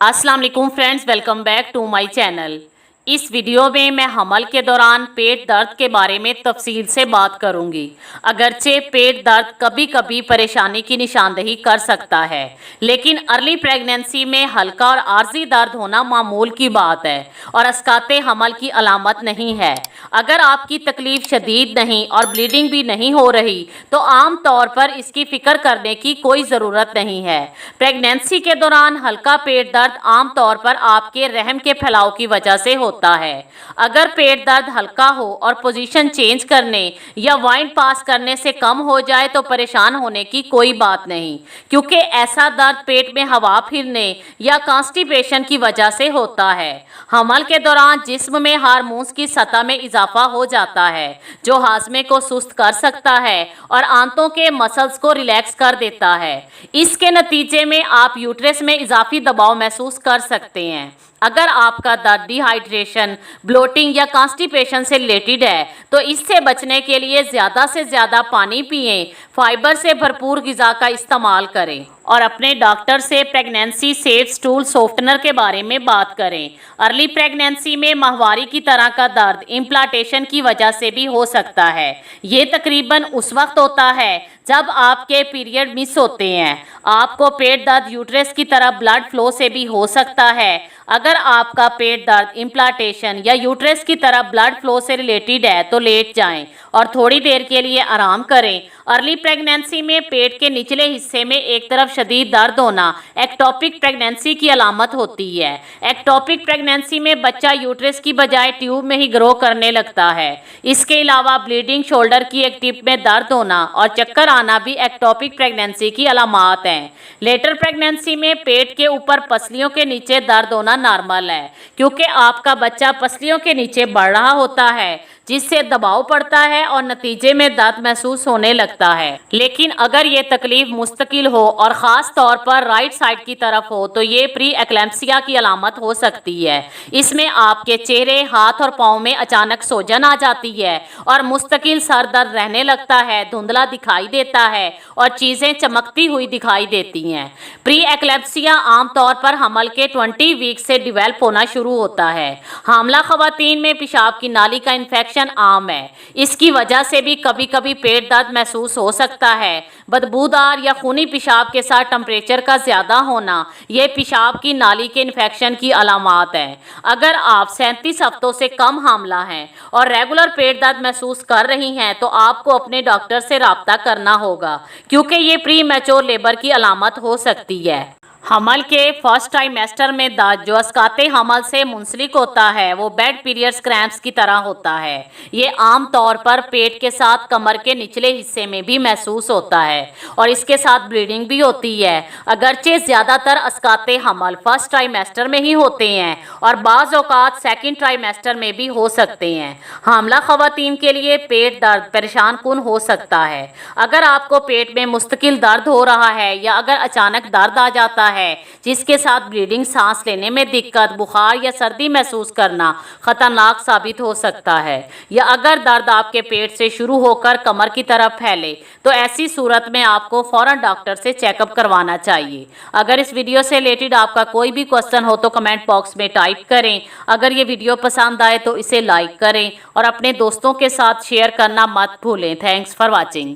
अस्सलाम वालेकुम friends, welcome back to my channel. इस वीडियो में मैं हमल के दौरान पेट दर्द के बारे में तफसील से बात करूंगी। अगरचे पेट दर्द कभी कभी परेशानी की निशानदही कर सकता है, लेकिन अर्ली प्रेगनेंसी में हल्का और आर्जी दर्द होना मामूल की बात है और अस्काते हमल की अलामत नहीं है। अगर आपकी तकलीफ शदीद नहीं और ब्लीडिंग भी नहीं हो रही तो आम तौर पर इसकी फ़िक्र करने की कोई ज़रूरत नहीं है। प्रेगनेंसी के दौरान हल्का पेट दर्द आम तौर पर आपके रहम के फैलाव की वजह से होता है। अगर पेट दर्द हल्का हो और पोजीशन चेंज करने या वाइन पास करने से कम हो जाए तो परेशान होने की कोई बात नहीं, क्योंकि ऐसा दर्द पेट में हवा फिरने या कॉन्स्टिपेशन की वजह से होता है। हमल के दौरान जिस्म में हार्मोन्स की सतह में इजाफा हो जाता है, जो हाजमे को सुस्त कर सकता है और आंतों के मसल्स को रिलैक्स कर देता है। इसके नतीजे में आप यूट्रस में इजाफी दबाव महसूस कर सकते हैं। अगर आपका दर्द डिहाइड्रेशन, ब्लोटिंग या कॉन्स्टिपेशन से रिलेटेड है तो इससे बचने के लिए ज़्यादा से ज़्यादा पानी पिएं, फाइबर से भरपूर ग़िज़ा का इस्तेमाल करें और अपने डॉक्टर से प्रेगनेंसी सेफ स्टूल सॉफ्टनर के बारे में बात करें। अर्ली प्रेगनेंसी में माहवारी की तरह का दर्द इम्प्लांटेशन की वजह से भी हो सकता है। ये तकरीबन उस वक्त होता है जब आपके पीरियड मिस होते हैं। आपको पेट दर्द यूट्रस की तरह ब्लड फ्लो से भी हो सकता है। अगर आपका पेट दर्द इम्प्लांटेशन या यूट्रस की तरह ब्लड फ्लो से रिलेटेड है तो लेट जाएं और थोड़ी देर के लिए आराम करें। अर्ली प्रेगनेंसी में पेट के निचले हिस्से में एक तरफ शदीद दर्द होना एक्टोपिक प्रेगनेंसी की अलामत होती है। एक्टोपिक प्रेगनेंसी में बच्चा यूट्रस की बजाय ट्यूब में ही ग्रो करने लगता है। इसके अलावा ब्लीडिंग, शोल्डर की एक टिप में दर्द होना और चक्कर आना भी एक्टोपिक प्रेगनेंसी की अलामत हैं। लेटर प्रेगनेंसी में पेट के ऊपर पसलियों के नीचे दर्द होना नॉर्मल है, क्योंकि आपका बच्चा पसलियों के नीचे बढ़ रहा होता है, जिससे दबाव पड़ता है और नतीजे में दर्द महसूस होने लगता है। लेकिन अगर ये तकलीफ मुस्तकिल हो और ख़ास तौर पर राइट साइड की तरफ हो तो ये प्री एक्लेम्पसिया की अलामत हो सकती है। इसमें आपके चेहरे, हाथ और पाँव में अचानक सूजन आ जाती है और मुस्तकिल सर दर्द रहने लगता है, धुंधला दिखाई देता है और चीज़ें चमकती हुई दिखाई देती हैं। प्री एक्लेम्पसिया आमतौर पर हमल के 20 वीक से डिवेल्प होना शुरू होता है। हामला ख़वातीन में पेशाब की नाली का इन्फेक्शन आम है। इसकी वजह से भी कभी कभी पेट दर्द महसूस हो सकता है। बदबूदार या खूनी पेशाब के साथ टेम्परेचर का ज़्यादा होना ये पेशाब की नाली के इन्फेक्शन की अलामत है। अगर आप 37 हफ्तों से कम हामला हैं और रेगुलर पेट दर्द महसूस कर रही हैं तो आपको अपने डॉक्टर से रब्ता करना होगा, क्योंकि ये प्री मैच्योर लेबर की अलामत हो सकती है। हमल के फर्स्ट ट्राइमेस्टर में दर्द जो अस्काते हमल से मुंसलिक होता है वो बेड पीरियड्स क्रैम्प्स की तरह होता है। ये आम तौर पर पेट के साथ कमर के निचले हिस्से में भी महसूस होता है और इसके साथ ब्लीडिंग भी होती है। अगरचे ज़्यादातर अस्काते हमल फर्स्ट ट्राइमेस्टर में ही होते हैं और बाज़ औक़ात सेकंड ट्राइमेस्टर में भी हो सकते हैं। हामला ख़वातीन के लिए पेट दर्द परेशान कुन हो सकता है। अगर आपको पेट में मुस्तकिल दर्द हो रहा है या अगर अचानक दर्द आ जाता है जिसके साथ ब्लीडिंग, सांस लेने में दिक्कत, बुखार या सर्दी महसूस करना खतरनाक साबित हो सकता है, या अगर दर्द आपके पेट से शुरू होकर कमर की तरफ फैले तो ऐसी सूरत में आपको फौरन डॉक्टर से चेकअप करवाना चाहिए। अगर इस वीडियो से रिलेटेड आपका कोई भी क्वेश्चन हो तो कमेंट बॉक्स में टाइप करें। अगर ये वीडियो पसंद आए तो इसे लाइक करें और अपने दोस्तों के साथ शेयर करना मत भूलें। Thanks for watching.